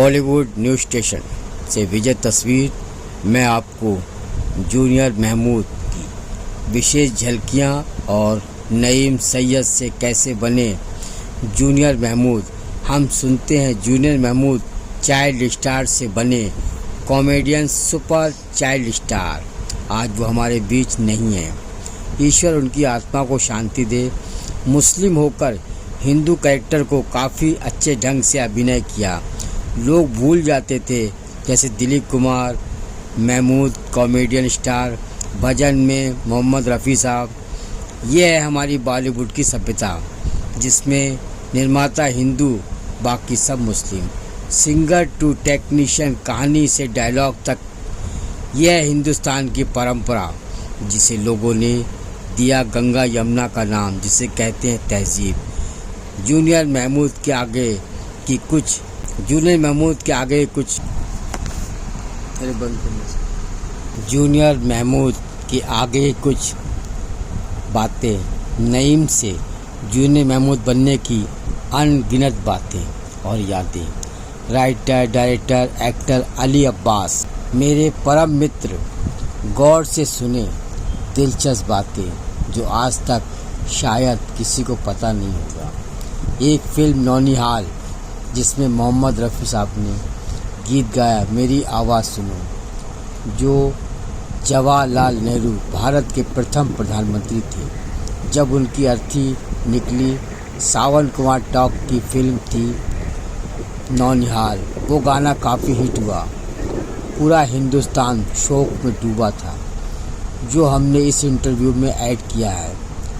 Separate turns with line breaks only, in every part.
Bollywood news station से विजय तस्वीर मैं आपको जूनियर महमूद की विशेष झलकियां और नईम सैयद से कैसे बने जूनियर महमूद। हम सुनते हैं जूनियर महमूद चाइल्ड स्टार से बने कॉमेडियन सुपर चाइल्ड स्टार। आज वो हमारे बीच नहीं है, ईश्वर उनकी आत्मा को शांति दे। मुस्लिम होकर हिंदू कैरेक्टर को काफ़ी अच्छे ढंग से अभिनय किया। लोग भूल जाते थे, जैसे दिलीप कुमार, महमूद कॉमेडियन स्टार, भजन में मोहम्मद रफ़ी साहब। ये है हमारी बॉलीवुड की सभ्यता, जिसमें निर्माता हिंदू, बाकी सब मुस्लिम। सिंगर टू टेक्नीशियन, कहानी से डायलॉग तक, यह है हिंदुस्तान की परंपरा, जिसे लोगों ने दिया गंगा यमुना का नाम, जिसे कहते हैं तहजीब। जूनियर महमूद के आगे कुछ जूनियर महमूद के आगे कुछ बातें, नईम से जूनियर महमूद बनने की अनगिनत बातें और यादें। Writer, director, actor Ali Abbas, मेरे परम मित्र, गौर से सुने दिलचस्प बातें जो आज तक शायद किसी को पता नहीं होगा। एक फिल्म नौनिहाल, जिसमें मोहम्मद रफ़ी साहब ने गीत गाया मेरी आवाज़ सुनो, जो जवाहरलाल नेहरू भारत के प्रथम प्रधानमंत्री थे जब उनकी अर्थी निकली। सावन कुमार टॉक की फिल्म थी नौनिहाल। वो गाना काफ़ी हिट हुआ, पूरा हिंदुस्तान शोक में डूबा था, जो हमने इस इंटरव्यू में ऐड किया है,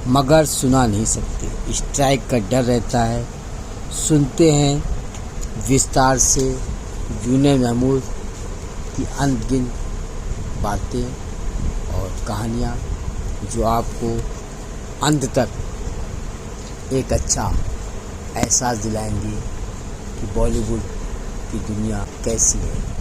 मगर सुना नहीं सकते, स्ट्राइक का डर रहता है। सुनते हैं विस्तार से जूनियर महमूद की अनगिनत बातें और कहानियाँ, जो आपको अंत तक एक अच्छा एहसास दिलाएंगी कि बॉलीवुड की दुनिया कैसी है।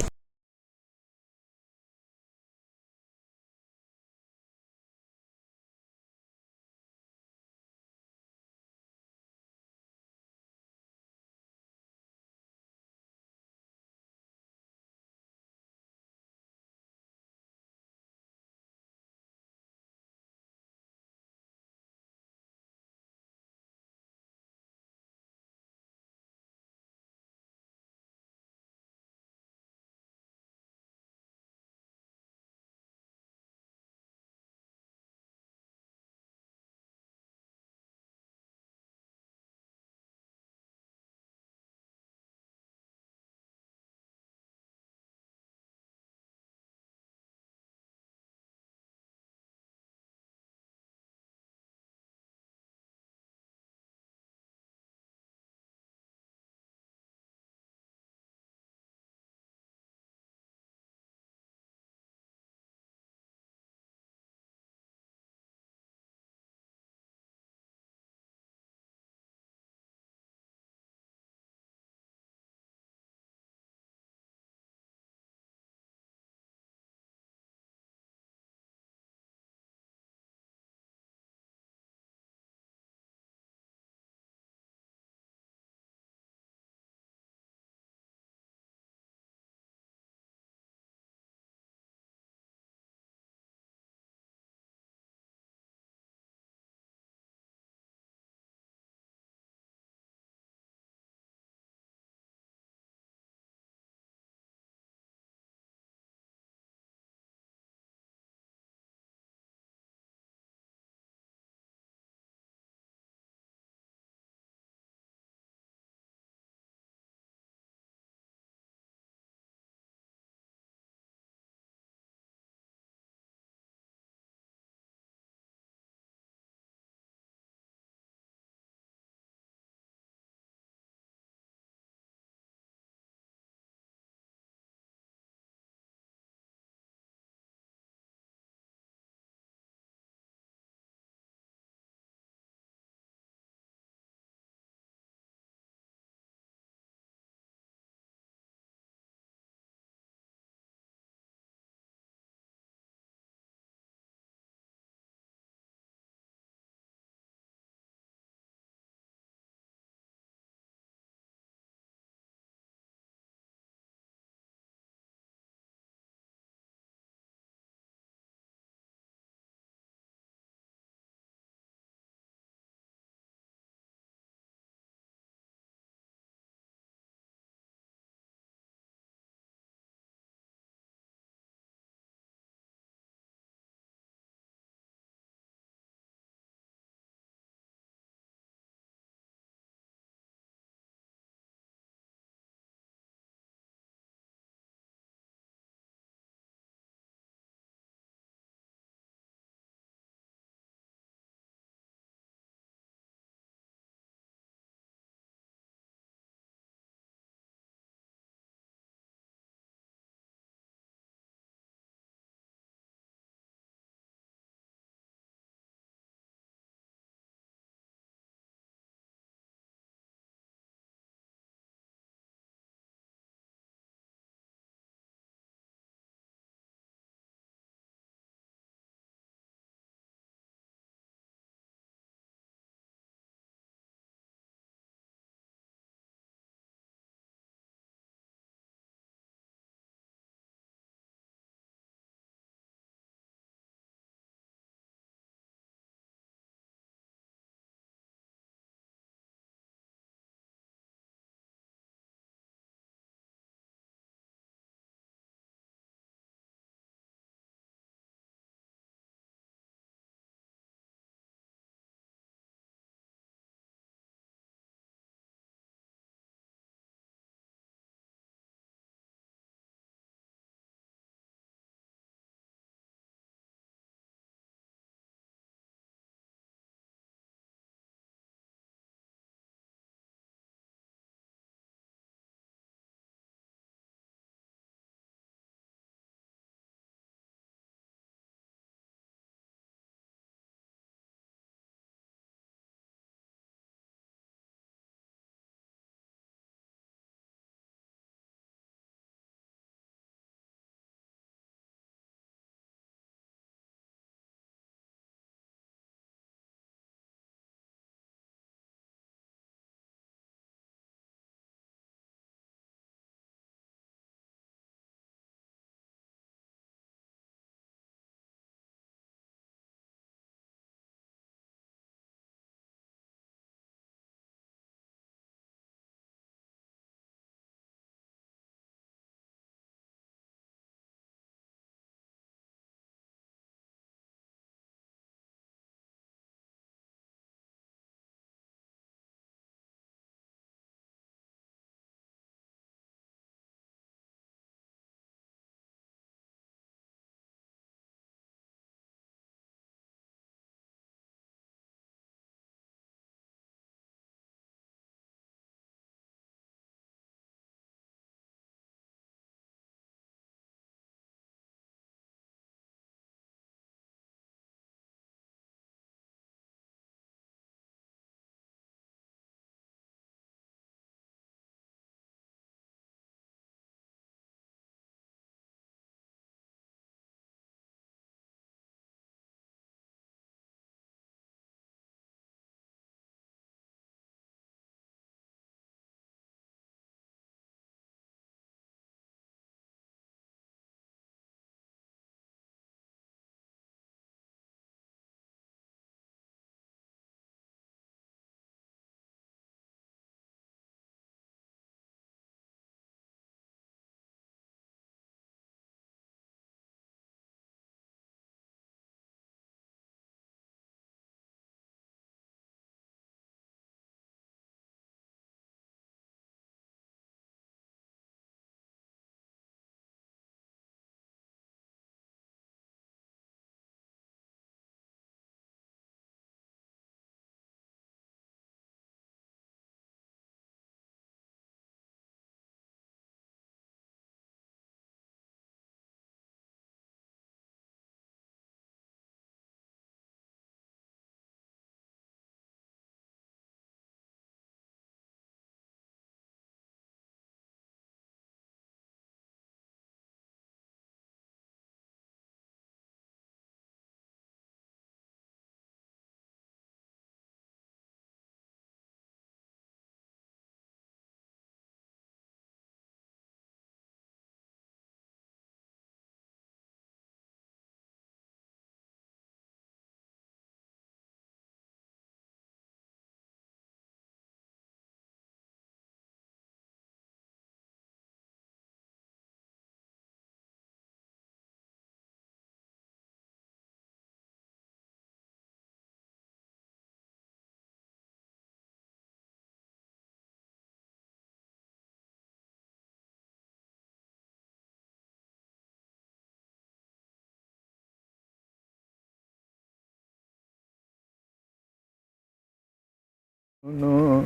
सुनो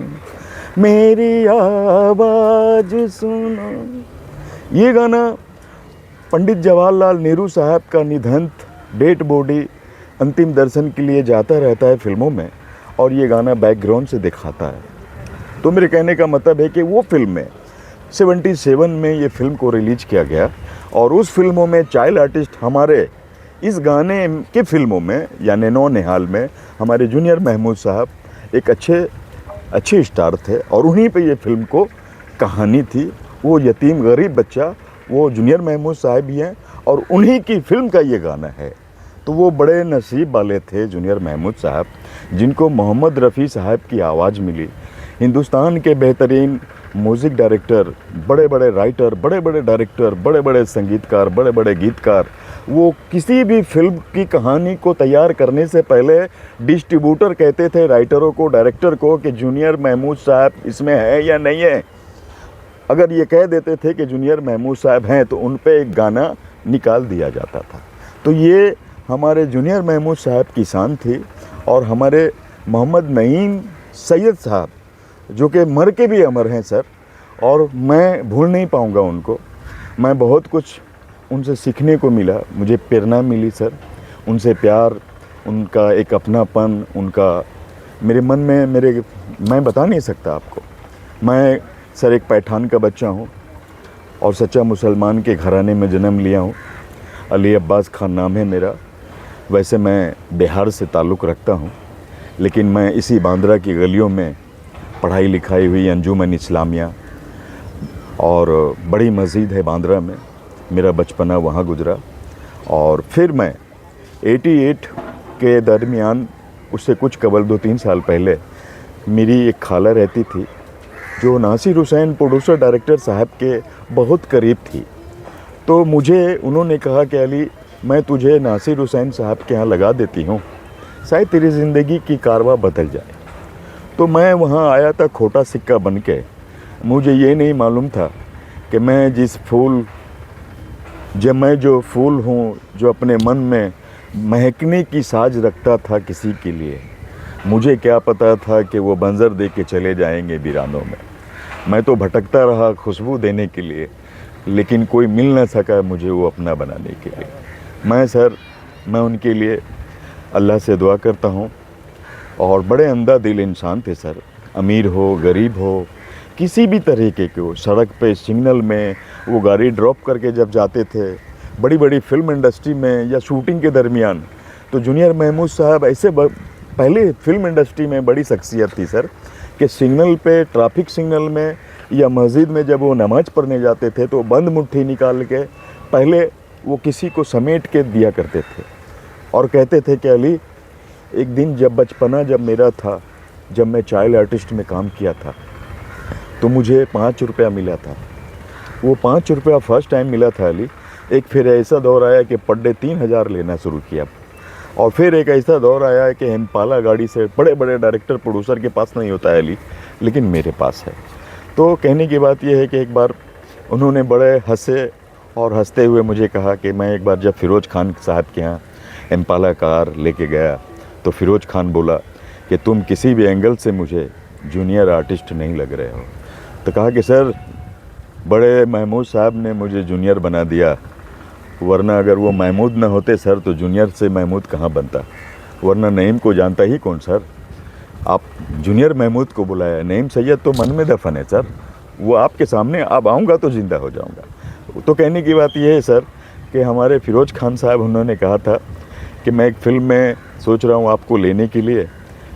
मेरी आवाज सुनो। ये गाना पंडित जवाहरलाल नेहरू साहब का निधन, डेड बॉडी अंतिम दर्शन के लिए जाता रहता है फिल्मों में, और ये गाना बैकग्राउंड से दिखाता है। तो मेरे कहने का मतलब है कि वो फिल्म में 77 में ये फिल्म को रिलीज किया गया, और उस फिल्मों में चाइल्ड आर्टिस्ट हमारे इस गाने के फिल्मों में यानी नौ निहाल में हमारे जूनियर महमूद साहब एक अच्छे स्टार थे, और उन्हीं पे ये फिल्म को कहानी थी। वो यतीम गरीब बच्चा वो जूनियर महमूद साहब ही हैं, और उन्हीं की फिल्म का ये गाना है। तो वो बड़े नसीब वाले थे जूनियर महमूद साहब, जिनको मोहम्मद रफ़ी साहब की आवाज़ मिली। हिंदुस्तान के बेहतरीन म्यूज़िक डायरेक्टर, बड़े बड़े राइटर, बड़े बड़े डायरेक्टर, बड़े बड़े संगीतकार, बड़े बड़े गीतकार, वो किसी भी फिल्म की कहानी को तैयार करने से पहले डिस्ट्रीब्यूटर कहते थे राइटरों को, डायरेक्टर को कि जूनियर महमूद साहब इसमें है या नहीं है। अगर ये कह देते थे कि जूनियर महमूद साहब हैं तो उन पे एक गाना निकाल दिया जाता था। तो ये हमारे जूनियर महमूद साहब की शान थी। और हमारे मोहम्मद नईम सैयद साहब जो कि मर के भी अमर हैं सर, और मैं भूल नहीं पाऊँगा उनको। मैं बहुत कुछ उनसे सीखने को मिला, मुझे प्रेरणा मिली सर, उनसे प्यार, उनका एक अपनापन, उनका मेरे मन में मैं बता नहीं सकता आपको। मैं सर एक पैठान का बच्चा हूँ और सच्चा मुसलमान के घराने में जन्म लिया हूँ। अली अब्बास खान नाम है मेरा। वैसे मैं बिहार से ताल्लुक़ रखता हूँ, लेकिन मैं इसी बांद्रा की गलियों में पढ़ाई लिखाई हुई, अंजुमन इस्लामिया और बड़ी मस्जिद है बांद्रा में, मेरा बचपना वहाँ गुजरा। और फिर मैं 88 के दरमियान, उससे कुछ कबल 2-3 साल पहले, मेरी एक खाला रहती थी जो नासिर हुसैन प्रोड्यूसर डायरेक्टर साहब के बहुत करीब थी। तो मुझे उन्होंने कहा कि अली, मैं तुझे नासिर हुसैन साहब के यहाँ लगा देती हूँ, शायद तेरी ज़िंदगी की कारवां बदल जाए। तो मैं वहाँ आया था खोटा सिक्का बन के। मुझे ये नहीं मालूम था कि मैं जो फूल हूँ, जो अपने मन में महकने की साज रखता था किसी के लिए, मुझे क्या पता था कि वो बंजर दे के चले जाएंगे वीरानों में। मैं तो भटकता रहा खुशबू देने के लिए, लेकिन कोई मिल न सका मुझे वो अपना बनाने के लिए। मैं उनके लिए अल्लाह से दुआ करता हूँ। और बड़े अंधा दिल इंसान थे सर, अमीर हो गरीब हो, किसी भी तरीके के हो, सड़क पे सिग्नल में वो गाड़ी ड्रॉप करके जब जाते थे, बड़ी बड़ी फिल्म इंडस्ट्री में या शूटिंग के दरमियान, तो जूनियर महमूद साहब ऐसे पहले फिल्म इंडस्ट्री में बड़ी शख्सियत थी सर कि सिग्नल पे, ट्रैफिक सिग्नल में या मस्जिद में जब वो नमाज़ पढ़ने जाते थे तो बंद मुट्ठी निकाल के पहले वो किसी को समेट के दिया करते थे, और कहते थे कि अली, एक दिन जब मेरा था, जब मैं चाइल्ड आर्टिस्ट में काम किया था, तो मुझे 5 रुपया मिला था। वो 5 रुपया फर्स्ट टाइम मिला था अली। एक फिर ऐसा दौर आया कि पर डे 3000 लेना शुरू किया, और फिर एक ऐसा दौर आया कि इम्पाला गाड़ी से बड़े बड़े डायरेक्टर प्रोड्यूसर के पास नहीं होता है अली, लेकिन मेरे पास है। तो कहने की बात यह है कि एक बार उन्होंने बड़े हंसे और हंसते हुए मुझे कहा कि मैं एक बार जब फ़िरोज़ खान साहब के यहाँ इम्पाला कार लेके गया, तो फ़िरोज़ खान बोला कि तुम किसी भी एंगल से मुझे जूनियर आर्टिस्ट नहीं लग रहे हो। तो कहा कि सर, बड़े महमूद साहब ने मुझे जूनियर बना दिया, वरना अगर वो महमूद ना होते सर तो जूनियर से महमूद कहाँ बनता, वरना नईम को जानता ही कौन सर। आप जूनियर महमूद को बुलाया, नईम सैयद तो मन में दफन है सर, वो आपके सामने अब आऊँगा तो ज़िंदा हो जाऊँगा। तो कहने की बात यह है सर कि हमारे फ़िरोज़ खान साहब, उन्होंने कहा था कि मैं एक फ़िल्म में सोच रहा हूँ आपको लेने के लिए,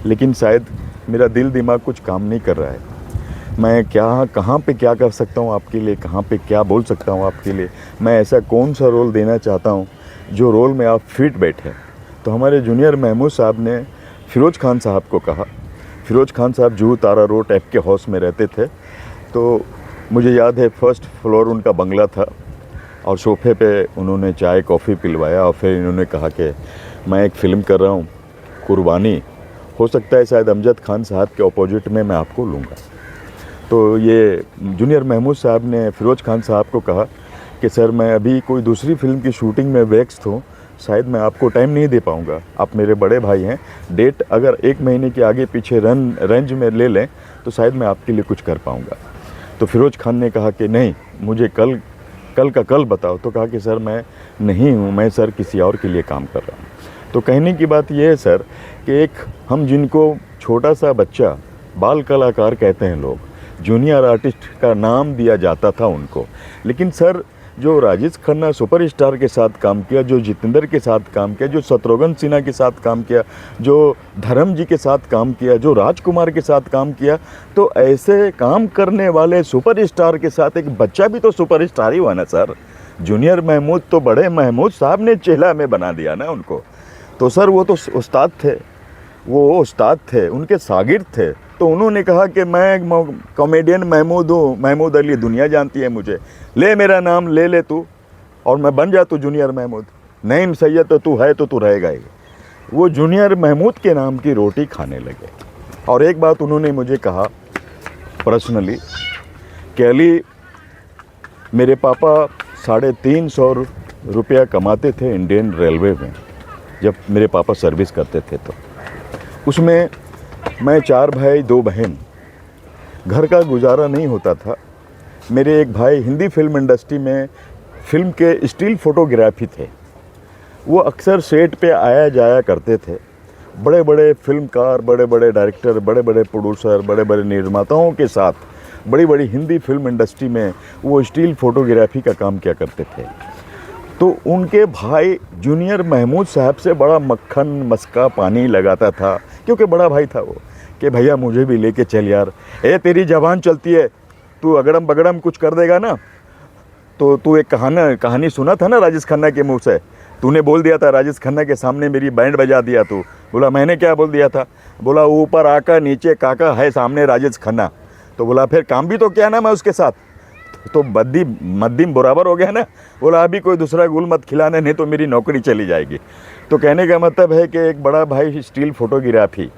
लेकिन शायद मेरा दिल दिमाग कुछ काम नहीं कर रहा है। मैं कहाँ पे क्या कर सकता हूँ आपके लिए, कहाँ पे क्या बोल सकता हूँ आपके लिए, मैं ऐसा कौन सा रोल देना चाहता हूँ जो रोल में आप फिट बैठे। तो हमारे जूनियर महमूद साहब ने फ़िरोज़ खान साहब को कहा। फ़िरोज़ खान साहब जूहू तारा रोड FK हाउस में रहते थे। तो मुझे याद है 1st फ्लोर उनका बंगला था, और सोफ़े पे उन्होंने चाय कॉफ़ी पिलवाया, और फिर इन्होंने कहा कि मैं एक फ़िल्म कर रहा हूँ, कुर्बानी, हो सकता है शायद अमजद खान साहब के अपोजिट में मैं आपको लूँगा। तो ये जूनियर महमूद साहब ने फ़िरोज़ खान साहब को कहा कि सर, मैं अभी कोई दूसरी फ़िल्म की शूटिंग में व्यस्त हूँ, शायद मैं आपको टाइम नहीं दे पाऊँगा, आप मेरे बड़े भाई हैं, डेट अगर 1 महीने के आगे पीछे रेंज में ले लें तो शायद मैं आपके लिए कुछ कर पाऊँगा। तो फिरोज़ खान ने कहा कि नहीं, मुझे कल का कल बताओ। तो कहा कि सर मैं नहीं हूँ, मैं सर किसी और के लिए काम कर रहा हूँ। तो कहने की बात यह है सर कि एक हम जिनको छोटा सा बच्चा बाल कलाकार कहते हैं लोग, जूनियर आर्टिस्ट का नाम दिया जाता था उनको, लेकिन सर जो राजेश खन्ना सुपरस्टार के साथ काम किया, जो जितेंद्र के साथ काम किया, जो शत्रुघ्न सिन्हा के साथ काम किया, जो धर्म जी के साथ काम किया, जो राजकुमार के साथ काम किया, तो ऐसे काम करने वाले सुपरस्टार के साथ एक बच्चा भी तो सुपरस्टार ही हुआ ना सर। जूनियर महमूद तो बड़े महमूद साहब ने चेला में बना दिया ना उनको। तो सर वो तो उस्ताद थे, वो उस्ताद थे, उनके शागिर्द थे। तो उन्होंने कहा कि मैं कॉमेडियन महमूद हूँ, महमूद अली, दुनिया जानती है मुझे, ले मेरा नाम ले ले तू और मैं बन जा तू जूनियर महमूद। नईम सैयद तो तू है तो तू रहेगा ही। वो जूनियर महमूद के नाम की रोटी खाने लगे। और एक बात उन्होंने मुझे कहा पर्सनली कि अली, मेरे पापा 350 रुपया कमाते थे इंडियन रेलवे में, जब मेरे पापा सर्विस करते थे। तो उसमें मैं 4 भाई 2 बहन, घर का गुजारा नहीं होता था। मेरे एक भाई हिंदी फिल्म इंडस्ट्री में फिल्म के स्टिल फोटोग्राफी थे, वो अक्सर सेट पे आया जाया करते थे। बड़े बड़े फिल्मकार, बड़े बड़े डायरेक्टर, बड़े बड़े प्रोड्यूसर, बड़े बड़े निर्माताओं के साथ बड़ी बड़ी हिंदी फिल्म इंडस्ट्री में वो स्टिल फोटोग्राफी का काम किया करते थे। तो उनके भाई जूनियर महमूद साहब से बड़ा मक्खन मस्का पानी लगाता था, क्योंकि बड़ा भाई था वो, कि भैया मुझे भी लेके चल यार, तेरी जबान चलती है, तू अगड़म बगड़म कुछ कर देगा ना। तो तू एक कहानी सुना था ना राजेश खन्ना के मुंह से, तूने बोल दिया था राजेश खन्ना के सामने मेरी बैंड बजा दिया तू। बोला मैंने क्या बोल दिया था? बोला ऊपर आका नीचे काका है सामने राजेश खन्ना। तो बोला फिर काम भी तो किया ना मैं उसके साथ, तो मद्दिम बराबर हो गया ना। बोला अभी कोई दूसरा गुल मत खिलाने, नहीं तो मेरी नौकरी चली जाएगी। तो कहने का मतलब है कि एक बड़ा भाई स्टिल फोटोग्राफी,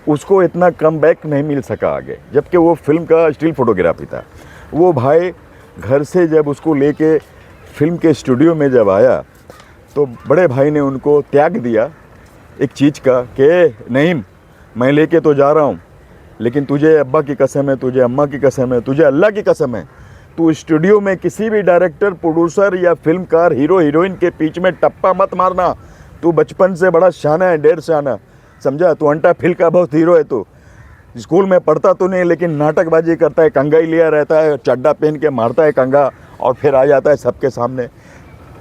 उसको इतना कम बैक नहीं मिल सका आगे, जबकि वो फिल्म का स्टिल फोटोग्राफी था। वो भाई घर से जब उसको लेके फिल्म के स्टूडियो में जब आया, तो बड़े भाई ने उनको त्याग दिया एक चीज़ का कि नहीं, मैं लेके तो जा रहा हूँ, लेकिन तुझे अब्बा की कसम है, तुझे अम्मा की कसम है, तुझे अल्लाह की कसम है, तू स्टूडियो में किसी भी डायरेक्टर, प्रोड्यूसर या फिल्मकार, हीरो हीरोइन के बीच में टप्पा मत मारना। तू बचपन से बड़ा शाना है, ढेर शाना, समझा? तू अंटा फिल का बहुत हीरो है। तू स्कूल में पढ़ता तो नहीं, लेकिन नाटकबाजी करता है, कंगा ही लिया रहता है, चड्डा पहन के मारता है कंगा और फिर आ जाता है सबके सामने।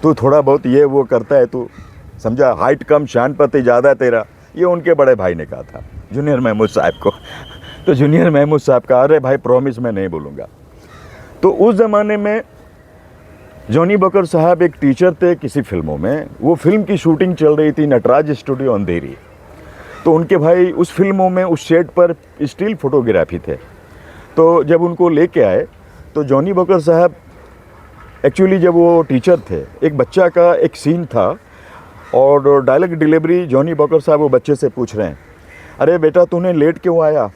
तू थोड़ा बहुत ये वो करता है, तू समझा? हाइट कम शान पति ज़्यादा तेरा। ये उनके बड़े भाई ने कहा था जूनियर महमूद साहब को। तो जूनियर महमूद साहब का, अरे भाई प्रॉमिस मैं नहीं बोलूँगा। तो उस ज़माने में जॉनी बकर साहब एक टीचर थे किसी फिल्मों में, वो फिल्म की शूटिंग चल रही थी नटराज स्टूडियो अंधेरी। तो उनके भाई उस फिल्मों में उस सेट पर स्टिल फोटोग्राफी थे। तो जब उनको लेके आए तो जॉनी बकर साहब एक्चुअली जब वो टीचर थे, एक बच्चा का एक सीन था और डायलॉग डिलीवरी जॉनी बकर साहब वो बच्चे से पूछ रहे हैं, अरे बेटा तूने लेट क्यों आया?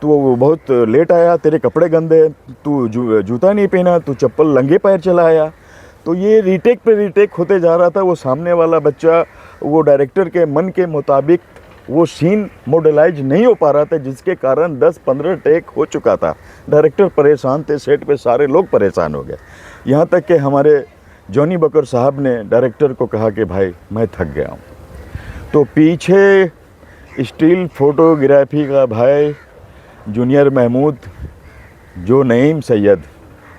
तू बहुत लेट आया, तेरे कपड़े गंदे, तू जूता नहीं पहना, तू चप्पल नंगे पैर चला आया। तो ये रीटेक पे रीटेक होते जा रहा था। वो सामने वाला बच्चा वो डायरेक्टर के मन के मुताबिक वो सीन मॉडलाइज नहीं हो पा रहा था, जिसके कारण 10-15 टेक हो चुका था। डायरेक्टर परेशान थे, सेट पे सारे लोग परेशान हो गए। यहाँ तक कि हमारे जॉनी बकर साहब ने डायरेक्टर को कहा कि भाई मैं थक गया हूँ। तो पीछे स्टिल फोटोग्राफी का भाई जूनियर महमूद, जो नईम सैयद,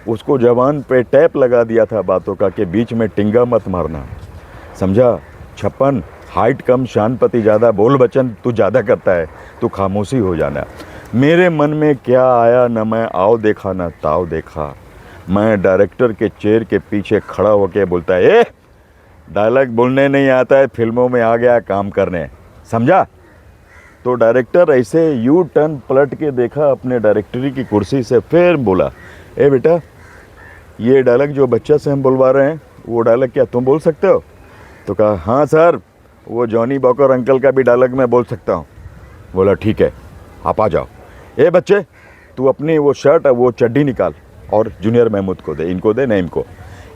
उसको जवान पे टैप लगा दिया था बातों का कि बीच में टिंगा मत मारना, समझा? 56, हाइट कम शानपति ज़्यादा, बोल बचन तू ज़्यादा करता है, तू खामोशी हो जाना। मेरे मन में क्या आया, न मैं आओ देखा न ताव देखा। मैं डायरेक्टर के चेयर के पीछे खड़ा होकर बोलता है, डायलॉग बोलने नहीं आता है, फिल्मों में आ गया काम करने, समझा? तो डायरेक्टर ऐसे यू टर्न पलट के देखा अपने डायरेक्टरी की कुर्सी से, फिर बोला, बेटा ये डायलॉग जो बच्चा से हम बुलवा रहे हैं, वो डायलॉग क्या तुम बोल सकते हो? तो कहा हाँ सर, वो जॉनी बकर अंकल का भी डायलॉग मैं बोल सकता हूँ। बोला ठीक है, आप आ जाओ। बच्चे तू अपनी वो शर्ट वो चड्डी निकाल और जूनियर महमूद को दे, इनको दे, नईम को।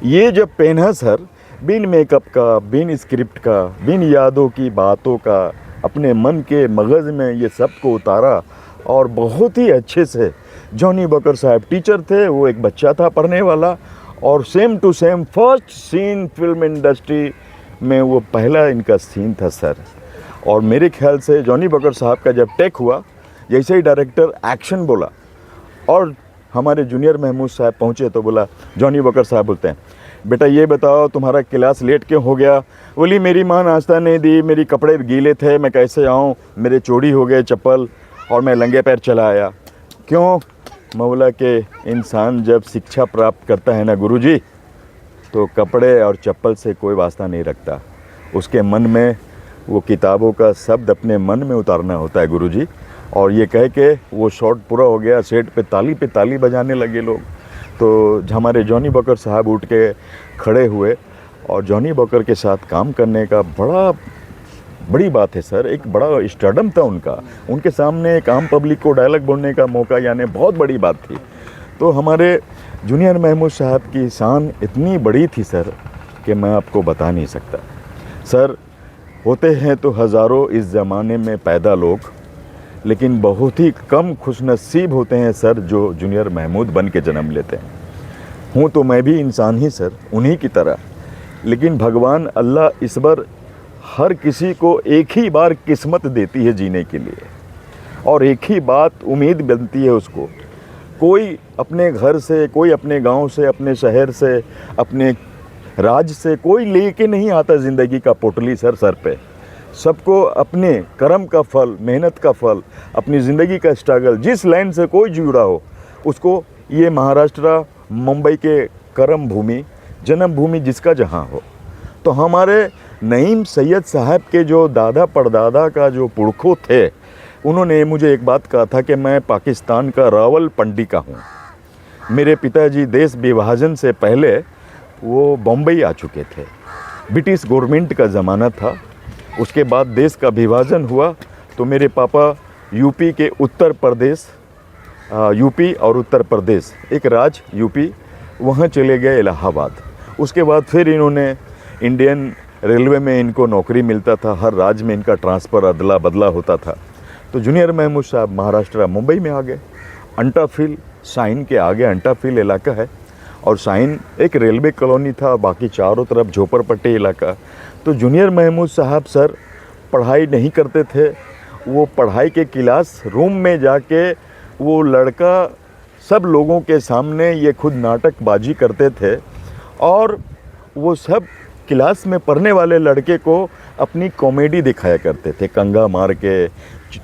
ये जब पहना सर, बिन मेकअप का, बिन स्क्रिप्ट का, बिन यादों की बातों का अपने मन के मगज़ में ये सब को उतारा और बहुत ही अच्छे से। जॉनी बकर साहब टीचर थे, वो एक बच्चा था पढ़ने वाला, और same to same first scene film industry में वो पहला इनका सीन था सर। और मेरे ख्याल से जॉनी बकर साहब का जब टेक हुआ, जैसे ही डायरेक्टर एक्शन बोला और हमारे जूनियर महमूद साहब पहुँचे तो बोला, जॉनी बकर साहब बोलते हैं, बेटा ये बताओ तुम्हारा क्लास लेट क्यों हो गया? बोली मेरी माँ नाश्ता नहीं दी, मेरी कपड़े गीले थे, मैं कैसे आऊँ, मेरे चोरी हो गए चप्पल और मैं नंगे पैर चला आया। क्यों? मैं बोला कि इंसान जब शिक्षा प्राप्त करता है ना गुरुजी, तो कपड़े और चप्पल से कोई वास्ता नहीं रखता, उसके मन में वो किताबों का शब्द अपने मन में उतारना होता है गुरुजी। और ये कह के वो शॉट पूरा हो गया, सेट पे ताली बजाने लगे लोग। तो हमारे जॉनी बकर साहब उठ के खड़े हुए और जॉनी बकर के साथ काम करने का बड़ी बात है सर, एक बड़ा स्टारडम था उनका, उनके सामने एक आम पब्लिक को डायलॉग बोलने का मौका, यानी बहुत बड़ी बात थी। तो हमारे जूनियर महमूद साहब की शान इतनी बड़ी थी सर कि मैं आपको बता नहीं सकता। सर होते हैं तो हज़ारों इस ज़माने में पैदा लोग, लेकिन बहुत ही कम खुशनसीब होते हैं सर जो जूनियर महमूद बन के जन्म लेते हैं। हूँ तो मैं भी इंसान ही सर, उन्हीं की तरह, लेकिन भगवान अल्लाह इस बार हर किसी को एक ही बार किस्मत देती है जीने के लिए, और एक ही बात उम्मीद बनती है उसको। कोई अपने घर से, कोई अपने गांव से, अपने शहर से, अपने राज्य से कोई लेके नहीं आता ज़िंदगी का पोटली सर पे। सबको अपने कर्म का फल, मेहनत का फल, अपनी ज़िंदगी का स्ट्रगल, जिस लाइन से कोई जुड़ा हो उसको, ये महाराष्ट्र मुंबई के कर्म भूमि, जन्म भूमि जिसका जहाँ हो। तो हमारे नईम सैयद साहब के जो दादा परदादा का जो पुरखों थे, उन्होंने मुझे एक बात कहा था कि मैं पाकिस्तान का रावलपिंडी का हूँ। मेरे पिताजी देश विभाजन से पहले वो बम्बई आ चुके थे, ब्रिटिश गवर्नमेंट का ज़माना था। उसके बाद देश का विभाजन हुआ तो मेरे पापा यूपी के उत्तर प्रदेश, यूपी और उत्तर प्रदेश एक राज्य यूपी, वहाँ चले गए इलाहाबाद। उसके बाद फिर इन्होंने इंडियन रेलवे में इनको नौकरी मिलता था, हर राज्य में इनका ट्रांसफ़र अदला बदला होता था। तो जूनियर महमूद साहब महाराष्ट्र मुंबई में आ गए, अंटाफिल साइन के आगे अंटाफिल इलाका है, और साइन एक रेलवे कॉलोनी था, बाकी चारों तरफ झोपड़पट्टी इलाका। तो जूनियर महमूद साहब सर पढ़ाई नहीं करते थे, वो पढ़ाई के क्लास रूम में जाके वो लड़का सब लोगों के सामने ये खुद नाटकबाजी करते थे, और वो सब क्लास में पढ़ने वाले लड़के को अपनी कॉमेडी दिखाया करते थे, कंगा मार के,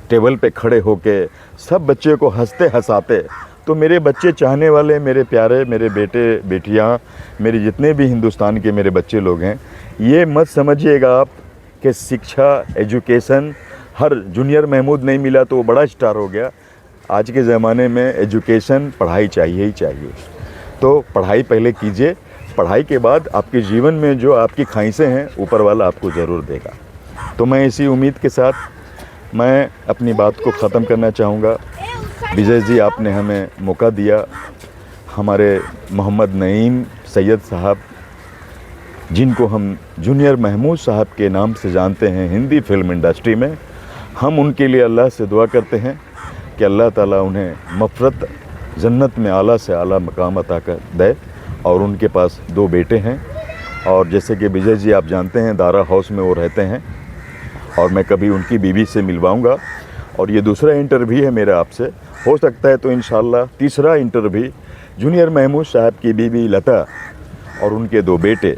टेबल पे खड़े होके सब बच्चे को हंसते हंसाते। तो मेरे बच्चे चाहने वाले, मेरे प्यारे, मेरे बेटे बेटियां, मेरे जितने भी हिंदुस्तान के मेरे बच्चे लोग हैं, ये मत समझिएगा आप कि शिक्षा, एजुकेशन हर जूनियर महमूद नहीं मिला तो वो बड़ा स्टार हो गया। आज के ज़माने में एजुकेशन, पढ़ाई चाहिए ही चाहिए। तो पढ़ाई पहले कीजिए, पढ़ाई के बाद आपके जीवन में जो आपकी ख्वाहिशें हैं ऊपर वाला आपको ज़रूर देगा। तो मैं इसी उम्मीद के साथ मैं अपनी बात को ख़त्म करना चाहूँगा। विजय जी, आपने हमें मौका दिया, हमारे मोहम्मद नईम सैयद साहब, जिनको हम जूनियर महमूद साहब के नाम से जानते हैं हिंदी फिल्म इंडस्ट्री में, हम उनके लिए अल्लाह से दुआ करते हैं कि अल्लाह ताला उन्हें मफ़रत जन्नत में आला से आला मकाम अता कर दे। और उनके पास 2 बेटे हैं, और जैसे कि विजय जी आप जानते हैं दारा हाउस में वो रहते हैं, और मैं कभी उनकी बीवी से मिलवाऊंगा। और ये दूसरा इंटरव्यू है मेरा आपसे, हो सकता है तो इंशाल्लाह तीसरा इंटरव्यू जूनियर महमूद साहब की बीवी लता और उनके 2 बेटे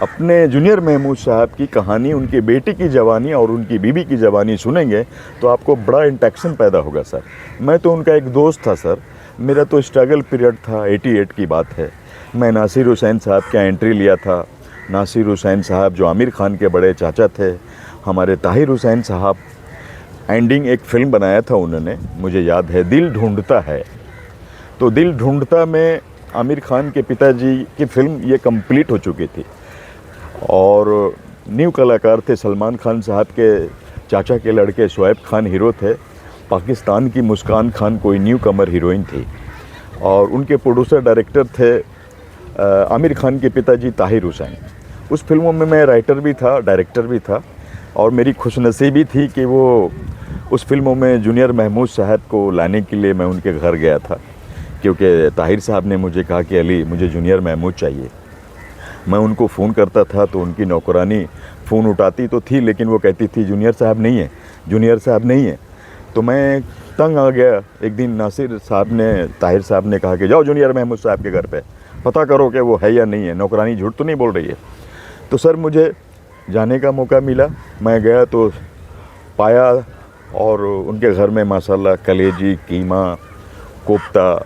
अपने जूनियर महमूद साहब की कहानी, उनके बेटे की जवानी और उनकी बीवी की जवानी सुनेंगे तो आपको बड़ा इंटरेक्शन पैदा होगा सर। मैं तो उनका एक दोस्त था सर, मेरा तो स्ट्रगल पीरियड था, 88 की बात है। मैं नासिर हुसैन साहब का एंट्री लिया था। नासिर हुसैन साहब जो आमिर खान के बड़े चाचा थे, हमारे ताहिर हुसैन साहब एंडिंग एक फ़िल्म बनाया था उन्होंने, मुझे याद है, दिल ढूंढता है। तो दिल ढूंढता में आमिर खान के पिताजी की फ़िल्म ये कंप्लीट हो चुकी थी, और न्यू कलाकार थे सलमान खान साहब के चाचा के लड़के शोएब खान हीरो थे, पाकिस्तान की मुस्कान खान कोई न्यू कमर हीरोइन थी, और उनके प्रोड्यूसर डायरेक्टर थे आमिर खान के पिताजी ताहिर हुसैन। उस फिल्मों में मैं राइटर भी था, डायरेक्टर भी था, और मेरी खुशनसीबी थी कि वो उस फिल्मों में जूनियर महमूद साहब को लाने के लिए मैं उनके घर गया था, क्योंकि ताहिर साहब ने मुझे कहा कि अली मुझे जूनियर महमूद चाहिए। मैं उनको फ़ोन करता था तो उनकी नौकरानी फ़ोन उठाती तो थी, लेकिन वो कहती थी जूनियर साहब नहीं है, जूनियर साहब नहीं है। तो मैं तंग आ गया। एक दिन नासिर साहब ने, ताहिर साहब ने कहा कि जाओ जूनियर महमूद साहब के घर पे पता करो कि वो है या नहीं है, नौकरानी झूठ तो नहीं बोल रही है। तो सर मुझे जाने का मौका मिला, मैं गया तो पाया, और उनके घर में माशाल्लाह कलेजी, कीमा, कोफ्ता,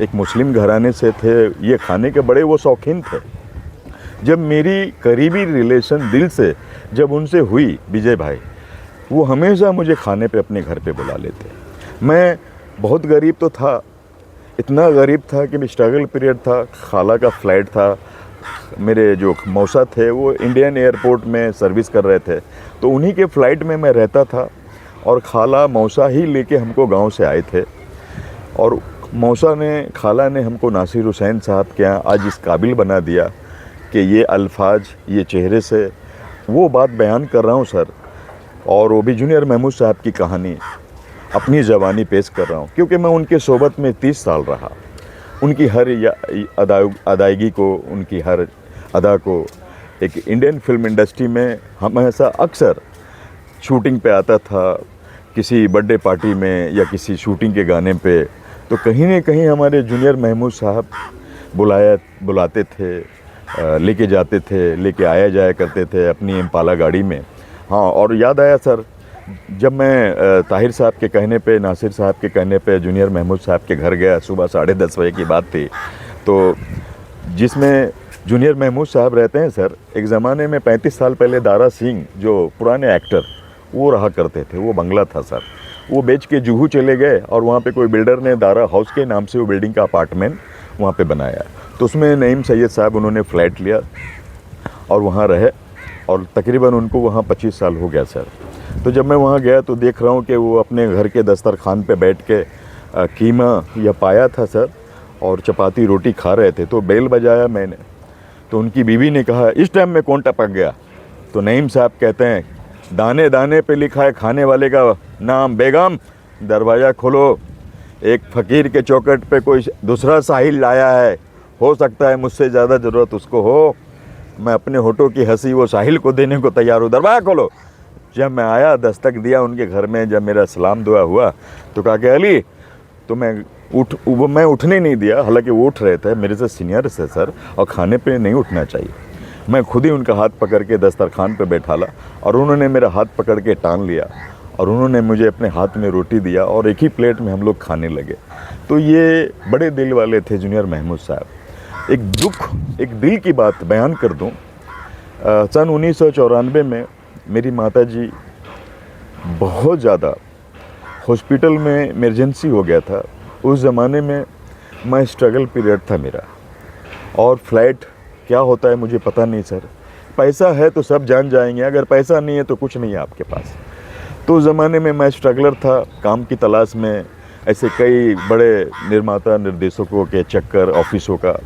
एक मुस्लिम घराने से थे, ये खाने के बड़े वो शौकीन थे। जब मेरी करीबी रिलेशन दिल से जब उनसे हुई विजय भाई, वो हमेशा मुझे खाने पे अपने घर पे बुला लेते। मैं बहुत गरीब तो था, इतना गरीब था कि स्ट्रगल पीरियड था, खाला का फ़्लाइट था, मेरे जो मौसा थे वो इंडियन एयरपोर्ट में सर्विस कर रहे थे, तो उन्हीं के फ़्लाइट में मैं रहता था, और खाला मौसा ही लेके हमको गांव से आए थे। और मौसा ने, खाला ने हमको नासिर हुसैन साहब के यहाँ आज इस काबिल बना दिया कि ये अल्फाज, ये चेहरे से वो बात बयान कर रहा हूँ सर, और वो भी जूनियर महमूद साहब की कहानी अपनी ज़बानी पेश कर रहा हूँ, क्योंकि मैं उनके सोबत में 30 साल रहा। उनकी हर अदायगी को, उनकी हर अदा को एक इंडियन फिल्म इंडस्ट्री में हमेशा अक्सर शूटिंग पे आता था, किसी बर्थडे पार्टी में या किसी शूटिंग के गाने पे, तो कहीं न कहीं हमारे जूनियर महमूद साहब बुलाते थे, लेके जाते थे, लेके आया जाया करते थे अपनी इम्पाला गाड़ी में। हाँ, और याद आया सर, जब मैं ताहिर साहब के कहने पे, नासिर साहब के कहने पे जूनियर महमूद साहब के घर गया, सुबह 10:30 बजे की बात थी, तो जिसमें जूनियर महमूद साहब रहते हैं सर, एक ज़माने में 35 साल पहले दारा सिंह जो पुराने एक्टर वो रहा करते थे, वो बंगला था सर, वो बेच के जुहू चले गए, और वहाँ पे कोई बिल्डर ने दारा हाउस के नाम से वो बिल्डिंग का अपार्टमेंट वहाँ पे बनाया। तो उसमें नईम सैयद साहब उन्होंने फ़्लैट लिया और वहाँ रहे, और तकरीबन उनको वहाँ 25 साल हो गया सर। तो जब मैं वहाँ गया तो देख रहा हूँ कि वो अपने घर के दस्तरखान पे बैठ के कीमा या पाया था सर, और चपाती रोटी खा रहे थे। तो बेल बजाया मैंने, तो उनकी बीवी ने कहा इस टाइम में कौन टपक गया? तो नईम साहब कहते हैं दाने दाने पे लिखा है खाने वाले का नाम, बेगम दरवाज़ा खोलो, एक फ़कीर के चौखट पे कोई दूसरा साहिल लाया है, हो सकता है मुझसे ज़्यादा ज़रूरत उसको हो, मैं अपने होठों की हंसी वो साहिल को देने को तैयार हूँ, दरवाज़ा खोलो। जब मैं आया, दस्तक दिया उनके घर में, जब मेरा सलाम दुआ हुआ तो कहा कि अली, तो मैं उठने नहीं दिया, हालांकि वो उठ रहे थे, मेरे से सीनियर से सर, और खाने पे नहीं उठना चाहिए। मैं खुद ही उनका हाथ पकड़ के दस्तरखान पे बैठाला, और उन्होंने मेरा हाथ पकड़ के टांग लिया, और उन्होंने मुझे अपने हाथ में रोटी दिया, और एक ही प्लेट में हम लोग खाने लगे। तो ये बड़े दिल वाले थे जूनियर महमूद साहब। एक दिल की बात बयान कर दूँ, सन 1994 में मेरी माताजी बहुत ज़्यादा हॉस्पिटल में इमरजेंसी हो गया था। उस ज़माने में मैं स्ट्रगल पीरियड था मेरा, और फ्लाइट क्या होता है मुझे पता नहीं सर, पैसा है तो सब जान जाएंगे, अगर पैसा नहीं है तो कुछ नहीं है आपके पास। तो उस ज़माने में मैं स्ट्रगलर था, काम की तलाश में, ऐसे कई बड़े निर्माता निर्देशकों के चक्कर, ऑफिसों का,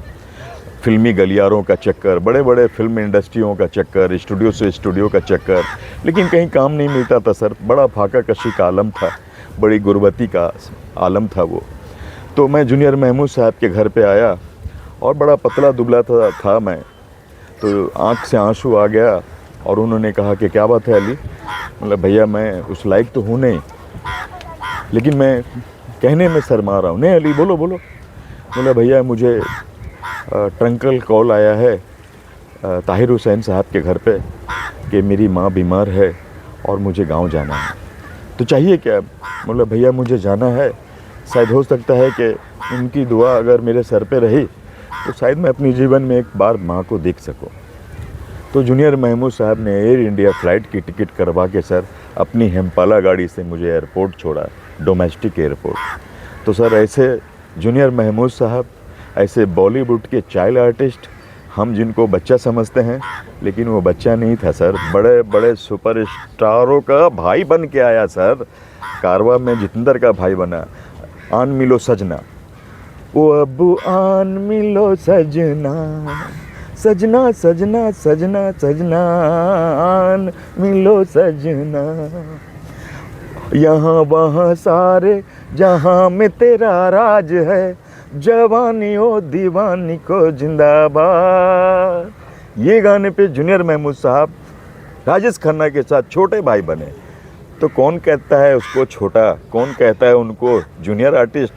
फिल्मी गलियारों का चक्कर, बड़े बड़े फिल्म इंडस्ट्रियों का चक्कर, स्टूडियो से स्टूडियो का चक्कर, लेकिन कहीं काम नहीं मिलता था सर। बड़ा फाका कशी का आलम था, बड़ी गुर्बती का आलम था वो। तो मैं जूनियर महमूद साहब के घर पे आया, और बड़ा पतला दुबला था मैं, तो आँख से आंसू आ गया, और उन्होंने कहा कि क्या बात है अली? मतलब भैया मैं उस लायक तो हूँ नहीं, लेकिन मैं कहने में शर्मा रहा हूँ। नहीं अली बोलो बोलो। बोला भैया मुझे ट्रंकल कॉल आया है ताहिर हुसैन साहब के घर पे कि मेरी माँ बीमार है और मुझे गांव जाना है, तो चाहिए क्या? मतलब भैया मुझे जाना है, शायद हो सकता है कि उनकी दुआ अगर मेरे सर पे रही तो शायद मैं अपने जीवन में एक बार माँ को देख सकूं। तो जूनियर महमूद साहब ने एयर इंडिया फ़्लाइट की टिकट करवा के सर अपनी हेम्पाला गाड़ी से मुझे एयरपोर्ट छोड़ा, डोमेस्टिक एयरपोर्ट। तो सर ऐसे जूनियर महमूद साहब, ऐसे बॉलीवुड के चाइल्ड आर्टिस्ट, हम जिनको बच्चा समझते हैं, लेकिन वो बच्चा नहीं था सर, बड़े बड़े सुपर स्टारों का भाई बन के आया सर। कारवा में जितेंद्र का भाई बना, आन मिलो सजना, ओ अबू आन मिलो सजना, सजना सजना सजना सजनान मिलो सजना, यहाँ वहाँ सारे जहाँ में तेरा राज है, जवानी ओ दीवानी को जिंदाबाद। ये गाने पे जूनियर महमूद साहब राजेश खन्ना के साथ छोटे भाई बने। तो कौन कहता है उसको छोटा, कौन कहता है उनको जूनियर आर्टिस्ट?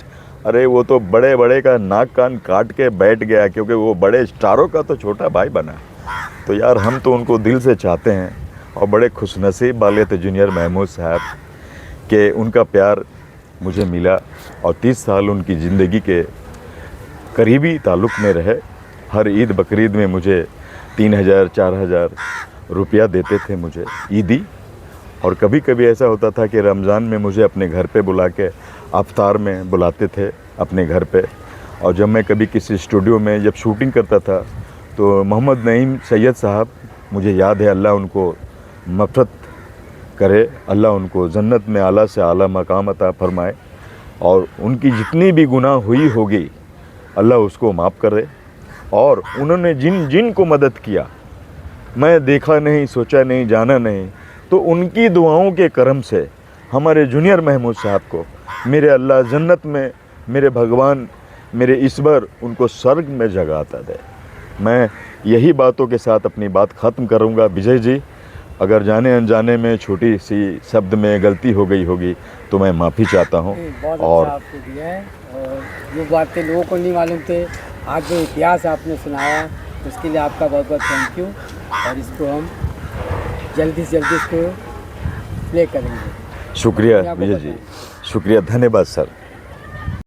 अरे वो तो बड़े बड़े का नाक कान काट के बैठ गया, क्योंकि वो बड़े स्टारों का तो छोटा भाई बना। तो यार हम तो उनको दिल से चाहते हैं और बड़े खुशनसीब वाले थे जूनियर महमूद साहब कि उनका प्यार मुझे मिला और 30 साल उनकी ज़िंदगी के करीबी ताल्लुक़ में रहे। हर ईद बकरीद में मुझे 3000-4000 रुपया देते थे मुझे ईदी, और कभी कभी ऐसा होता था कि रमज़ान में मुझे अपने घर पे बुला के अफ्तार में बुलाते थे अपने घर पे। और जब मैं कभी किसी स्टूडियो में जब शूटिंग करता था तो मोहम्मद नईम सैयद साहब, मुझे याद है, अल्लाह उनको मग़फ़िरत करे, अल्लाह उनको जन्नत में आला से आला मकाम अता फरमाए, और उनकी जितनी भी गुनाह हुई होगी अल्लाह उसको माफ़ करे। और उन्होंने जिन को मदद किया, मैं देखा नहीं, सोचा नहीं, जाना नहीं, तो उनकी दुआओं के करम से हमारे जूनियर महमूद साहब को मेरे अल्लाह जन्नत में, मेरे भगवान, मेरे ईश्वर उनको स्वर्ग में जगह अता दे। मैं यही बातों के साथ अपनी बात ख़त्म करूँगा। विजय जी, अगर जाने अनजाने में छोटी सी शब्द में गलती हो गई होगी तो मैं माफ़ी चाहता हूँ।
और आपको दिया है, और जो बातें लोगों को नहीं मालूम थे, आज जो इतिहास आपने सुनाया उसके लिए आपका बहुत बहुत थैंक यू। और इसको हम जल्दी से जल्दी इसको प्ले करेंगे।
शुक्रिया विजय जी, शुक्रिया, धन्यवाद सर।